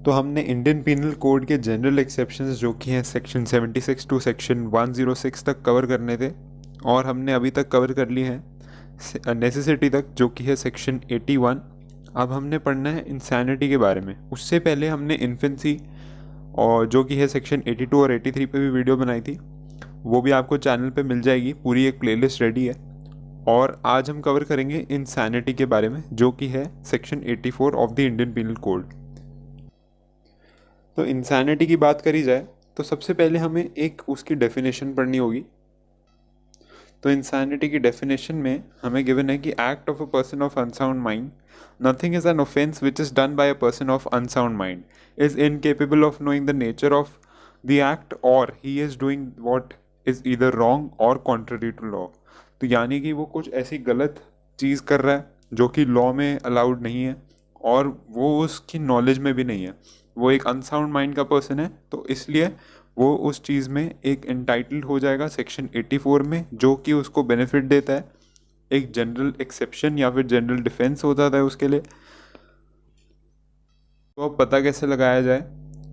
तो हमने Indian penal code के जनरल एक्सेप्शंस जो कि हैं सेक्शन 76 टू सेक्शन 106 तक कवर करने थे, और हमने अभी तक कवर कर लिए हैं नेसेसिटी तक जो कि है सेक्शन 81। अब हमने पढ़ना है इंसैनिटी के बारे में। उससे पहले हमने इन्फेंसी और जो कि है सेक्शन 82 और 83 पे भी वीडियो बनाई थी, वो भी आपको चैनल पे मिल जाएगी, पूरी एक प्लेलिस्ट रेडी है। और आज हम कवर करेंगे इंसैनिटी के बारे में जो कि है section 84 of the Indian penal code. तो इंसैनिटी की बात करी जाए तो सबसे पहले हमें एक उसकी डेफिनेशन पढ़नी होगी। तो इंसैनिटी की डेफिनेशन में हमें गिवन है कि act of a person of unsound mind, nothing is an offence which is done by a person of unsound mind is incapable of knowing the nature of the act or he is doing what is either wrong or contrary to law. तो यानी कि वो कुछ ऐसी गलत चीज़ कर रहा है जो कि लॉ में अलाउड नहीं है और वो उसकी नॉलेज में भी नहीं है, वो एक अनसाउंड माइंड का पर्सन है, तो इसलिए वो उस चीज़ में एक एंटाइटल्ड हो जाएगा सेक्शन 84 में, जो कि उसको बेनिफिट देता है। एक जनरल एक्सेप्शन या फिर जनरल डिफेंस हो जाता है उसके लिए। तो अब पता कैसे लगाया जाए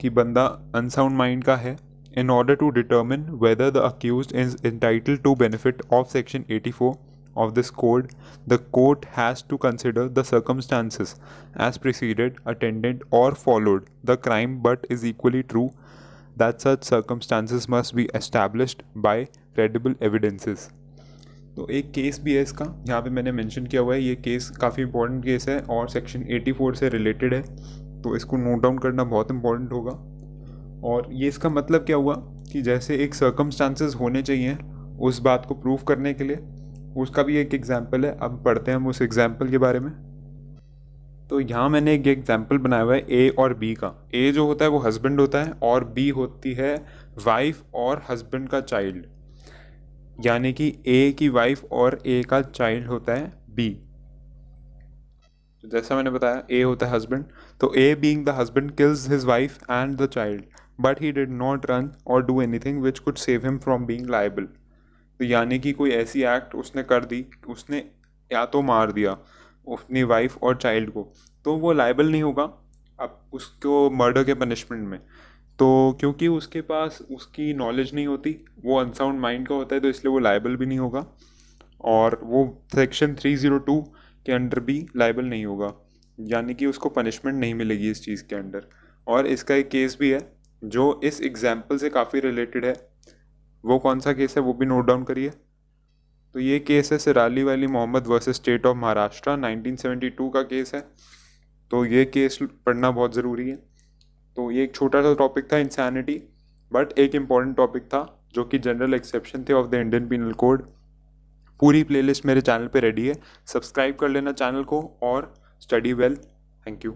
कि बंदा अनसाउंड माइंड का है? In order to determine whether the accused is entitled to benefit of section 84 of this code, the court has to consider the circumstances as preceded, attended, or followed the crime, but is equally true that such circumstances must be established by credible evidences। तो एक case भी है इसका, यहाँ पे मैंने mention किया हुआ है, ये केस काफ़ी इंपॉर्टेंट केस है और सेक्शन 84 से रिलेटेड है, तो इसको नोट डाउन करना बहुत इंपॉर्टेंट होगा। और ये इसका मतलब क्या हुआ कि जैसे एक सर्कमस्टांसेस होने चाहिए उस बात को प्रूव करने के लिए, उसका भी एक एग्जाम्पल है। अब पढ़ते हैं हम उस एग्जाम्पल के बारे में। तो यहाँ मैंने एक एग्जाम्पल बनाया हुआ है ए और बी का। ए जो होता है वो हस्बैंड होता है और बी होती है वाइफ और हस्बैंड का चाइल्ड, यानी कि ए की वाइफ और ए का चाइल्ड होता है बी। तो जैसा मैंने बताया ए होता है हस्बैंड, तो A being the husband kills his wife and the child but he did not run or do anything which could save him from being liable. तो यानी कि कोई ऐसी एक्ट उसने कर दी, उसने या तो मार दिया अपनी वाइफ और चाइल्ड को, तो वो लायबल नहीं होगा अब उसको मर्डर के पनिशमेंट में। तो क्योंकि उसके पास उसकी नॉलेज नहीं होती, वो अनसाउंड माइंड का होता है, तो इसलिए वो लायबल भी नहीं होगा और वो सेक्शन 302 के अंडर भी लायबल नहीं होगा, यानी कि उसको पनिशमेंट नहीं मिलेगी इस चीज़ के अंडर। और इसका एक केस भी है जो इस एग्जाम्पल से काफ़ी रिलेटेड है। वो कौन सा केस है वो भी नोट डाउन करिए। तो ये केस है Sheralli Wali Mohammed versus State of Maharashtra, 1972 का केस है। तो ये केस पढ़ना बहुत ज़रूरी है। तो ये एक छोटा सा टॉपिक था इंसैनिटी, बट एक इम्पॉर्टेंट टॉपिक था जो कि जनरल एक्सेप्शन थे of the Indian penal code. पूरी प्लेलिस्ट मेरे चैनल पे रेडी है, सब्सक्राइब कर लेना चैनल को और स्टडी वेल। Thank you.